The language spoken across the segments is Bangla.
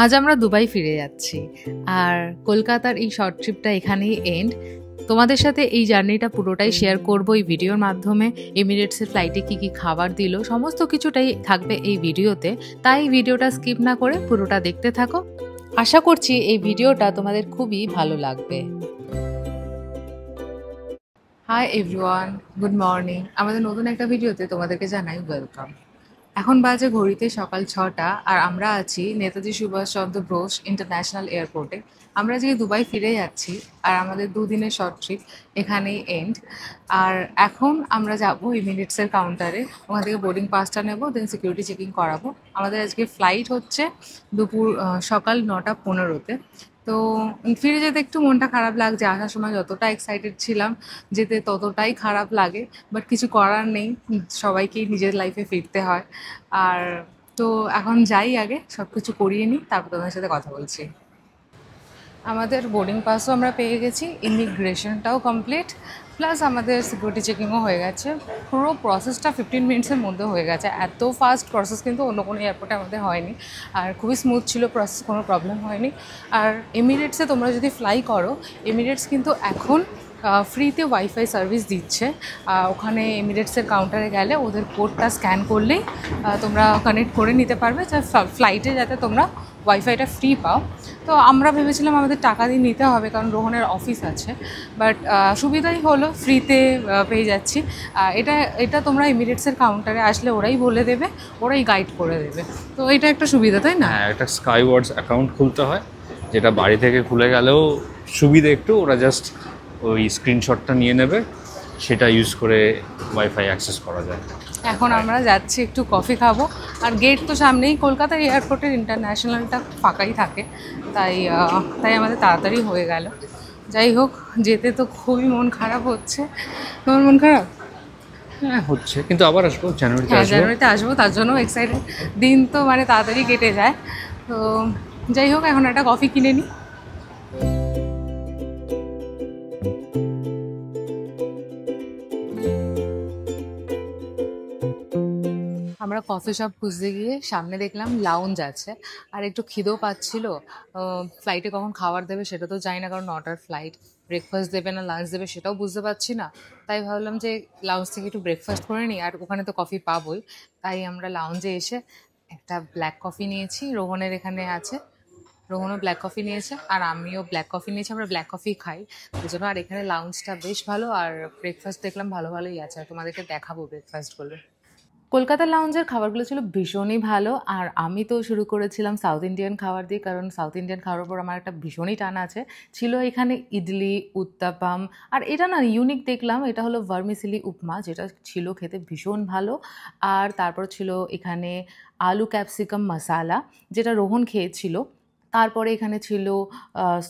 আজ আমরা দুবাই ফিরে যাচ্ছি আর কলকাতার এই শর্ট ট্রিপটা এখানেই এন্ড। তোমাদের সাথে এই জার্নিটা পুরোটাই শেয়ার করব এই ভিডিওর মাধ্যমে। এমিরেটসের ফ্লাইটে কি কি খাবার দিল সমস্ত কিছুটাই থাকবে এই ভিডিওতে, তাই ভিডিওটা স্কিপ না করে পুরোটা দেখতে থাকো। আশা করছি এই ভিডিওটা তোমাদের খুবই ভালো লাগবে। Hi everyone, good morning. আমাদের নতুন একটা ভিডিওতে তোমাদেরকে জানাই ওয়েলকাম। এখন বাজে ঘড়িতে সকাল 6টা আর আমরা আছি নেতাজি সুভাষচন্দ্র বোস ইন্টারন্যাশনাল এয়ারপোর্টে। আমরা আজকে দুবাই ফিরে যাচ্ছি আর আমাদের দুদিনের শর্ট ট্রিপ এখানেই এন্ড। আর এখন আমরা যাবো এমিরেটসের কাউন্টারে, ওখান থেকে বোর্ডিং পাসটা নেবো, দেন সিকিউরিটি চেকিং করাবো। আমাদের আজকে ফ্লাইট হচ্ছে সকাল 9টা 15-তে। তো ফিরে যেতে একটু মনটা খারাপ লাগছে, আসার সময় যতটা এক্সাইটেড ছিলাম যেতে ততটাই খারাপ লাগে, বাট কিছু করার নেই, সবাইকেই নিজের লাইফে ফিরতে হয়। আর তো এখন যাই, আগে সব কিছু করিয়ে নিই, তারপর তোমাদের সাথে কথা বলছি। আমাদের বোর্ডিং পাসও আমরা পেয়ে গেছি, ইমিগ্রেশনটাও কমপ্লিট, প্লাস আমাদের সিকিউরিটি চেকিংও হয়ে গেছে। পুরো প্রসেসটা 15 মিনিটসের মধ্যে হয়ে গেছে। এত ফাস্ট প্রসেস কিন্তু অন্য কোনো এয়ারপোর্টে আমাদের হয়নি, আর খুবই স্মুথ ছিল প্রসেস, কোনো প্রবলেম হয়নি। আর এমিরেটসে তোমরা যদি ফ্লাই করো, এমিরেটস কিন্তু এখন ফ্রিতে ওয়াইফাই সার্ভিস দিচ্ছে। ওখানে এমিরেটসের কাউন্টারে গেলে ওদের কোডটা স্ক্যান করলেই তোমরা কানেক্ট করে নিতে পারবে, ফ্লাইটে যাতে তোমরা ওয়াইফাইটা ফ্রি পাও। তো আমরা ভেবেছিলাম আমাদের টাকা দিয়ে নিতে হবে, কারণ রোহনের অফিস আছে, বাট সুবিধাই হলো, ফ্রিতে পেয়ে যাচ্ছি। এটা এটা তোমরা এমিরেটসের কাউন্টারে আসলে ওরাই বলে দেবে, ওরাই গাইড করে দেবে। তো এটা একটা সুবিধা, তাই না? হ্যাঁ, একটা স্কাইওয়ার্ডস অ্যাকাউন্ট খুলতে হয়, যেটা বাড়ি থেকে খুলে গেলেও সুবিধা একটু, ওরা জাস্ট ওই স্ক্রিনশটটা নিয়ে নেবে, সেটা ইউজ করে ওয়াইফাই অ্যাক্সেস করা যায়। এখন আমরা যাচ্ছি একটু কফি খাবো, আর গেট তো সামনেই, কলকাতার এয়ারপোর্টের ইন্টারন্যাশনালটা ফাঁকাই থাকে, তাই তাই আমাদের তাড়াতাড়ি হয়ে গেল। যাই হোক, যেতে তো খুবই মন খারাপ হচ্ছে। তোমার মন খারাপ? হ্যাঁ হচ্ছে, কিন্তু আবার আসবো, জানুয়ারিতে হ্যাঁ, আসবো। জানুয়ারিতে আসবো, তার জন্য এক্সাইটেড। দিন তো মানে তাড়াতাড়ি কেটে যায়। তো যাই হোক, এখন একটা কফি কিনে নিই। আমরা কফি শপ খুঁজতে গিয়ে সামনে দেখলাম লাউঞ্জ আছে, আর একটু খিদেও পাচ্ছিল। ফ্লাইটে কখন খাবার দেবে সেটা তো জানি না, কারণ 9টার ফ্লাইট। ব্রেকফাস্ট দেবে না লাঞ্চ দেবে সেটাও বুঝতে পারছি না, তাই ভাবলাম যে লাউঞ্জ থেকে একটু ব্রেকফাস্ট করে নিই, আর ওখানে তো কফি পাবোই। তাই আমরা লাউঞ্জে এসে একটা ব্ল্যাক কফি নিয়েছি, রোহনের এখানে আছে, রোহনও ব্ল্যাক কফি নিয়েছে আর আমিও ব্ল্যাক কফি নিয়েছি। আমরা ব্ল্যাক কফি খাই ওই জন্য। আর এখানে লাউঞ্জটা বেশ ভালো, আর ব্রেকফাস্ট দেখলাম ভালো ভালোই আছে, আর তোমাদেরকে দেখাবো ব্রেকফাস্টগুলো। কলকাতার লাউঞ্জের খাবারগুলো ছিল ভীষণই ভালো, আর আমি তো শুরু করেছিলাম সাউথ ইন্ডিয়ান খাবার দিয়ে, কারণ সাউথ ইন্ডিয়ান খাওয়ার উপর আমার একটা ভীষণই টান আছে। ছিল এখানে ইডলি, উত্তাপাম, আর এটা না ইউনিক দেখলাম, এটা হলো ভার্মিসিলি উপমা, যেটা ছিল খেতে ভীষণ ভালো। আর তারপর ছিল এখানে আলু ক্যাপসিকাম মশালা, যেটা রোহন খেয়েছিল। তারপরে এখানে ছিল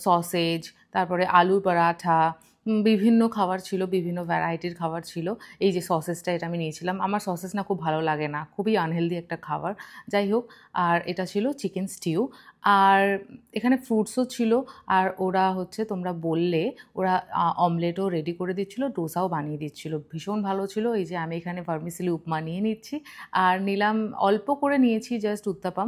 সসেজ, তারপরে আলুর পরাঠা, বিভিন্ন খাবার ছিল, বিভিন্ন ভ্যারাইটির খাবার ছিল। এই যে সসেসটা, এটা আমি নিয়েছিলাম, আমার সসেস না খুব ভালো লাগে না, খুবই আনহেলদি একটা খাবার। যাই হোক, আর এটা ছিল চিকেন স্টিউ, আর এখানে ফ্রুটসও ছিল। আর ওরা হচ্ছে, তোমরা বললে, ওরা অমলেটও রেডি করে দিচ্ছিলো, ডোসাও বানিয়ে দিচ্ছিলো, ভীষণ ভালো ছিল। এই যে আমি এখানে ভার্মিসিলি উপমা নিয়ে নিচ্ছি, আর নিলাম অল্প করে নিয়েছি জাস্ট উত্তাপাম,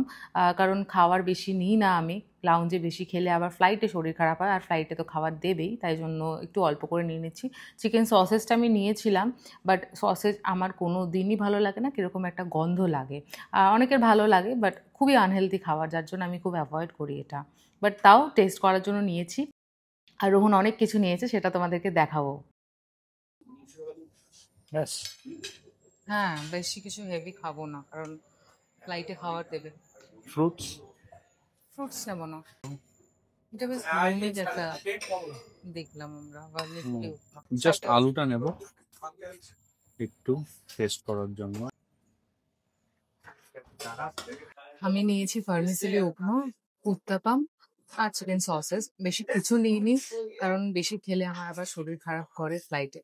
কারণ খাওয়ার বেশি নিই না আমি, লাউঞ্জে বেশি খেলে আবার ফ্লাইটে শরীর খারাপ হয়, আর ফ্লাইটে তো খাবার দেবেই, তাই জন্য একটু অল্প করে নিয়ে নিচ্ছি। চিকেন সসেসটা আমি নিয়েছিলাম, বাট সসেজ আমার কোনো দিনই ভালো লাগে না, কীরকম একটা গন্ধ লাগে। অনেকের ভালো লাগে, বাট খুবই আনহেলদি খাবার, যার জন্য আমি খুব অ্যাভয়েড করি এটা, বাট তাও টেস্ট করার জন্য নিয়েছি। আর রোহন অনেক কিছু নিয়েছে, সেটা তোমাদেরকে দেখাবো। হ্যাঁ, বেশি কিছু হেভি খাবো না, কারণ ফ্লাইটে খাবার দেবে। ফ্রুটস ফ্রুটস নেবো না, এটা বেশ ইউনিক একটা দেখলাম আমরা। জাস্ট আলুটা নেব একটু টেস্ট করার জন্য। আমি নিয়েছি ভার্মিসেলি উপমা, উত্তাপাম, আর চিকেন সসেস। বেশি কিছু নিইনি, কারণ বেশি খেলে আমার আবার শরীর খারাপ করে ফ্লাইটে।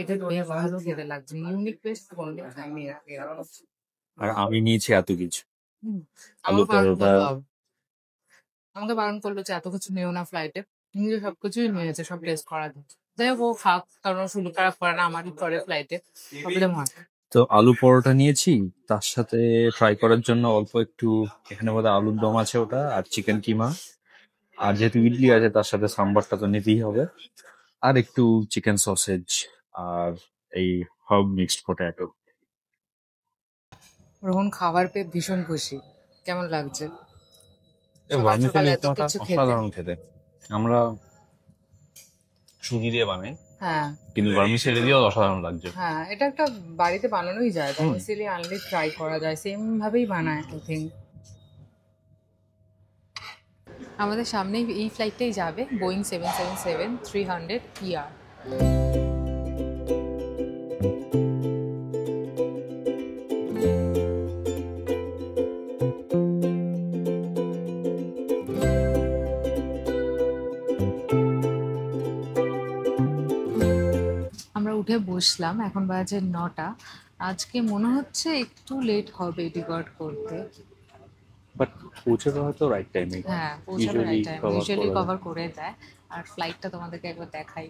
এটা বেশ ভালো খেতে লাগছে, ইউনিক টেস্ট, কোনোদিন খাইনি এর আগে। আর আমি নিয়েছি এত কিছু। আলু পরোটা, আমাকে বারণ করলো যে এত কিছু নিও না ফ্লাইটে, নিজে সবকিছুই নিয়েছে, সব টেস্ট করা যায়। যাই হোক, ও খাক, কারণ শরীর খারাপ করে না, আমারই করে ফ্লাইটে, প্রবলেম হয়। তো আলু পরোটা নিয়েছি, তার সাথে ফ্রাই করার জন্য অল্প একটু এখানে বোধহয় আলুর দম আছে ওটা, আর চিকেন কিমা। আর যেহেতু ইডলি আছে তার সাথে সাম্বারটা তো নিতেই হবে, আর একটু চিকেন সসেজ, আর এই হার্ব মিক্সড পটেটো। রোহন খাবার পেয়ে ভীষণ খুশি। কেমন লাগছে সকাল সকাল ভার্মিসেলি এত কিছু খেতে? অসাধারণ খেতে। আমরা সুজি দিয়ে বানাই, হ্যাঁ কিন্তু ভার্মিসেলি দিয়েও অসাধারণ লাগছে। হ্যাঁ, এটা একটা বাড়িতে বানানোই যায়, ভার্মিসেলি আনলে ট্রাই করা যায়, সেম ভাবেই বানায় আই থিঙ্ক। আমাদের সামনেই এই ফ্লাইটটাই যাবে, বোয়িং 777-300 ER। আমরা উঠে বসলাম, এখন বাজে 9টা। আজকে মনে হচ্ছে একটু লেট হবে ডিপার্ট করতে। বাট পৌঁছে দেওয়া তো রাইট টাইমে, হ্যাঁ, পৌঁছাবে রাইট টাইম, ইউজুয়ালি কভার করে দেয়। আর ফ্লাইটটা তোমাদেরকে একবার দেখাই।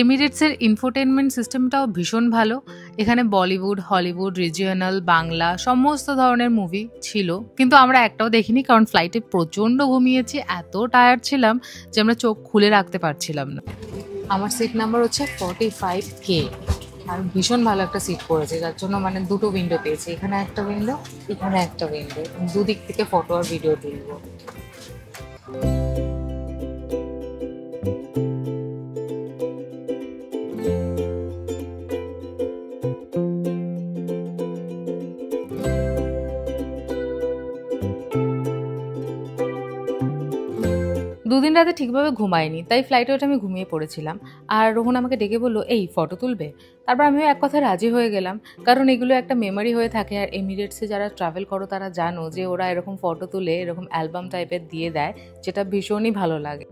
এমিরেটসের ইনফোটেনমেন্ট সিস্টেমটাও ভীষণ ভালো। এখানে বলিউড, হলিউড, রিজিওনাল, বাংলা সমস্ত ধরনের মুভি ছিল, কিন্তু আমরা একটাও দেখিনি কারণ ফ্লাইটে প্রচণ্ড ঘুমিয়েছি, এত টায়ার্ড ছিলাম যে আমরা চোখ খুলে রাখতে পারছিলাম না। আমার সিট নাম্বার হচ্ছে 45K, আর ভীষণ ভালো একটা সিট পড়েছে, যার জন্য মানে দুটো উইন্ডো পেয়েছি, এখানে একটা উইন্ডো, এখানে একটা উইন্ডো, দুদিক থেকে ফটো আর ভিডিও তুলবো। দুদিন রাতে ঠিকভাবে ঘুমাইনি, তাই ফ্লাইটে ওঠে আমি ঘুমিয়ে পড়েছিলাম। আর রোহন আমাকে ডেকে বললো, এই ফটো তুলবে? তারপর আমিও এক কথা রাজি হয়ে গেলাম, কারণ এগুলো একটা মেমোরি হয়ে থাকে। আর এমিরেটসে যারা ট্রাভেল করো তারা জানো যে ওরা এরকম ফটো তুলে এরকম অ্যালবাম টাইপের দিয়ে দেয়, যেটা ভীষণই ভালো লাগে।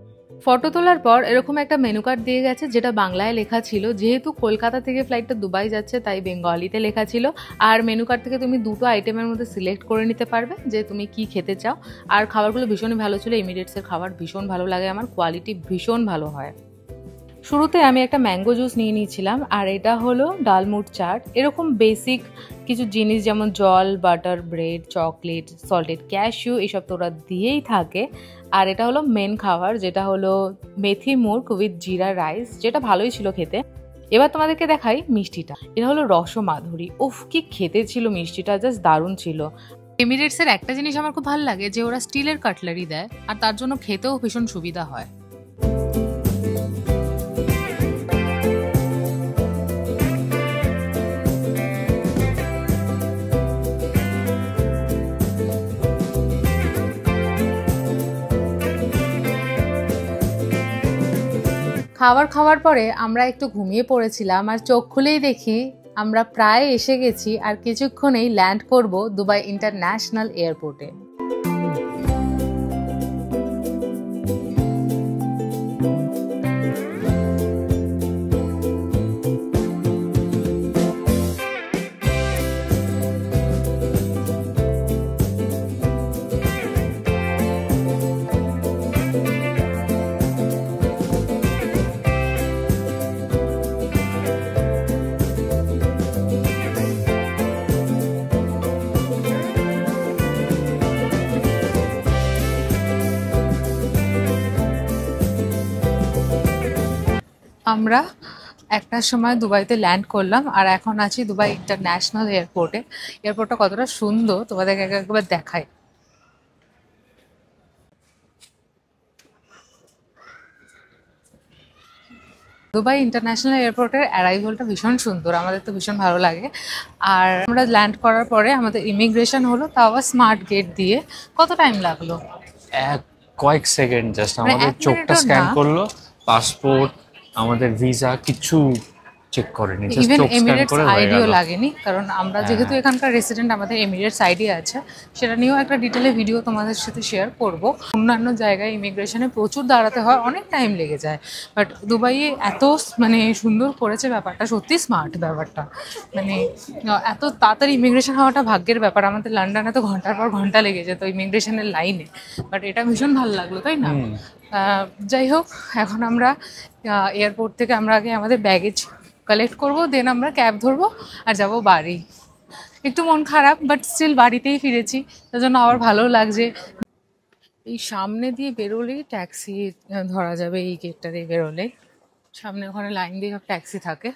ফটো তোলার পর এরকম একটা মেনু কার্ড দিয়ে গেছে, যেটা বাংলায় লেখা ছিল। যেহেতু কলকাতা থেকে ফ্লাইটটা দুবাই যাচ্ছে তাই বেঙ্গলিতে লেখা ছিল। আর মেনু কার্ড থেকে তুমি দুটো আইটেমের মধ্যে সিলেক্ট করে নিতে পারবে যে তুমি কি খেতে চাও। আর খাবারগুলো ভীষণই ভালো ছিল, এমিরেটসের খাবার ভীষণ ভালো লাগে আমার, কোয়ালিটি ভীষণ ভালো হয়। শুরুতে আমি একটা ম্যাঙ্গো জুস নিয়ে নিয়েছিলাম, আর এটা হলো ডালমুট চাট। এরকম বেসিক কিছু জিনিস যেমন জল, butter, bread, chocolate, salted cashew, এসব তো ওরা দিয়েই থাকে। আর এটা হলো মেন খাবার, যেটা হলো মেথি মুর্গ উইথ জিরা রাইস, যেটা ভালোই ছিল খেতে। এবার তোমাদেরকে দেখাই মিষ্টিটা। এটা হলো রসমাধুরী। উফ, কি খেতে ছিল মিষ্টিটা, জাস্ট দারুণ ছিল। এমিরেটসের একটা জিনিস আমার খুব ভালো লাগে, যে ওরা স্টিলের কাটলারি দেয়, আর তার জন্য খেতেও ভীষণ সুবিধা হয়। খাবার খাওয়ার পরে আমরা একটু ঘুমিয়ে পড়েছিলাম, আর চোখ খুলেই দেখি আমরা প্রায় এসে গেছি, আর কিছুক্ষণেই ল্যান্ড করব দুবাই ইন্টারন্যাশনাল এয়ারপোর্টে। আমরা একটার সময় দুবাইতে ল্যান্ড করলাম, আর এখন আছি দুবাই ইন্টারন্যাশনাল এয়ারপোর্টে। এয়ারপোর্টটা কতটা সুন্দর তোমাদেরকে একবার দেখাই। দুবাই ইন্টারন্যাশনাল এয়ারপোর্টের অ্যারাইভালটা ভীষণ সুন্দর, আমাদের তো ভীষণ ভালো লাগে। আর আমরা ল্যান্ড করার পরে আমাদের ইমিগ্রেশন হলো, তাও আবার স্মার্ট গেট দিয়ে। কত টাইম লাগলো? কয়েক সেকেন্ড জাস্ট, মানে আমাদের এক চোখটা মিনিটও স্ক্যান না। করলো, পাসপোর্ট, আমাদের ভিসা কিচ্ছু চেক করেনি, জাস্ট ইভেন চোখ স্ক্যান এমিরেটস করে হয়ে আইডিও গেল। লাগেনি, কারণ আমরা যেহেতু এখানকার রেসিডেন্ট, আমাদের এমিরেটস আইডি আছে। সেটা নিয়েও একটা ডিটেলে ভিডিও তোমাদের সাথে শেয়ার করব। অন্যান্য জায়গায় ইমিগ্রেশনে প্রচুর দাঁড়াতে হয়, অনেক টাইম লেগে যায়, বাট দুবাইয়ে এত মানে সুন্দর করেছে ব্যাপারটা, সত্যি স্মার্ট ব্যাপারটা। মানে এত তাড়াতাড়ি ইমিগ্রেশন হওয়াটা ভাগ্যের ব্যাপার। আমাদের লন্ডনে তো ঘন্টার পর ঘন্টা লেগে যেত ইমিগ্রেশনের লাইনে, বাট এটা ভীষণ ভালো লাগলো, তাই না? যাই হোক, এখন আমরা এয়ারপোর্ট থেকে আমরা আগে আমাদের ব্যাগেজ কালেক্ট করবো, দেন আমরা ক্যাব ধরবো আর যাবো বাড়ি। একটু মন খারাপ, বাট স্টিল বাড়িতেই ফিরেছি, তার জন্য আবার ভালো লাগছে। এই সামনে দিয়ে বেরোলেই ট্যাক্সি ধরা যাবে, এই গেটটা দিয়ে বেরোলে সামনে ওখানে লাইন দিয়ে সব ট্যাক্সি থাকে।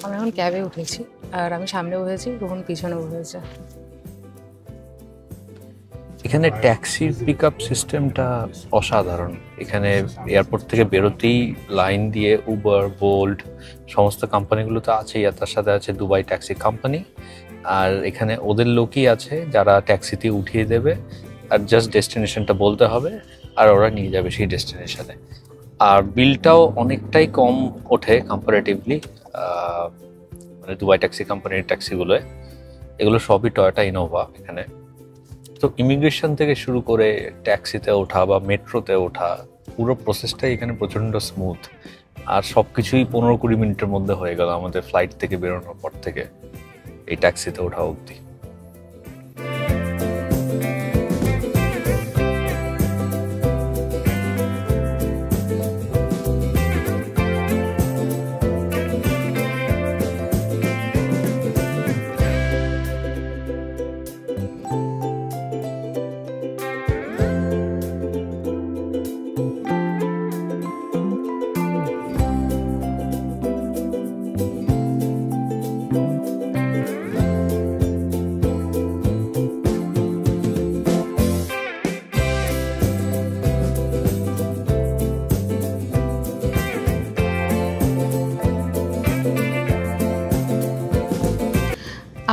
আমি এখন ক্যাবে উঠেছি আর আমি সামনে বসেছি, রোহন পিছনে বসেছে। এখানে ট্যাক্সির পিক আপ সিস্টেমটা অসাধারণ। এখানে এয়ারপোর্ট থেকে বেরোতেই লাইন দিয়ে উবার, বোল্ট সমস্ত কোম্পানিগুলো তো আছেই, আর তার সাথে আছে দুবাই ট্যাক্সি কোম্পানি। আর এখানে ওদের লোকই আছে যারা ট্যাক্সিতে উঠিয়ে দেবে, আর জাস্ট ডেস্টিনেশনটা বলতে হবে আর ওরা নিয়ে যাবে সেই ডেস্টিনেশনে। আর বিলটাও অনেকটাই কম ওঠে কম্পারেটিভলি মানে দুবাই ট্যাক্সি কোম্পানির ট্যাক্সিগুলোয়। এগুলো সবই টয়োটা ইনোভা এখানে। তো ইমিগ্রেশন থেকে শুরু করে ট্যাক্সিতে ওঠা বা মেট্রোতে ওঠা, পুরো প্রসেসটাই এখানে প্রচণ্ড স্মুথ। আর সব কিছুই 15-20 মিনিটের মধ্যে হয়ে গেল আমাদের ফ্লাইট থেকে বেরোনোর পর থেকে এই ট্যাক্সিতে ওঠা অবধি।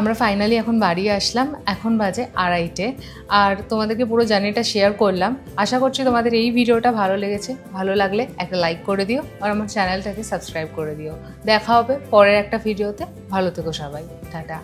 আমরা ফাইনালি এখন বাড়ি আসলাম, এখন বাজে 2:30 আর তোমাদেরকে পুরো জার্নিটা শেয়ার করলাম। আশা করছি তোমাদের এই ভিডিওটা ভালো লেগেছে। ভালো লাগলে একটা লাইক করে দিও আর আমার চ্যানেলটাকে সাবস্ক্রাইব করে দিও। দেখা হবে পরের একটা ভিডিওতে। ভালো থেকো সবাই, টাটা।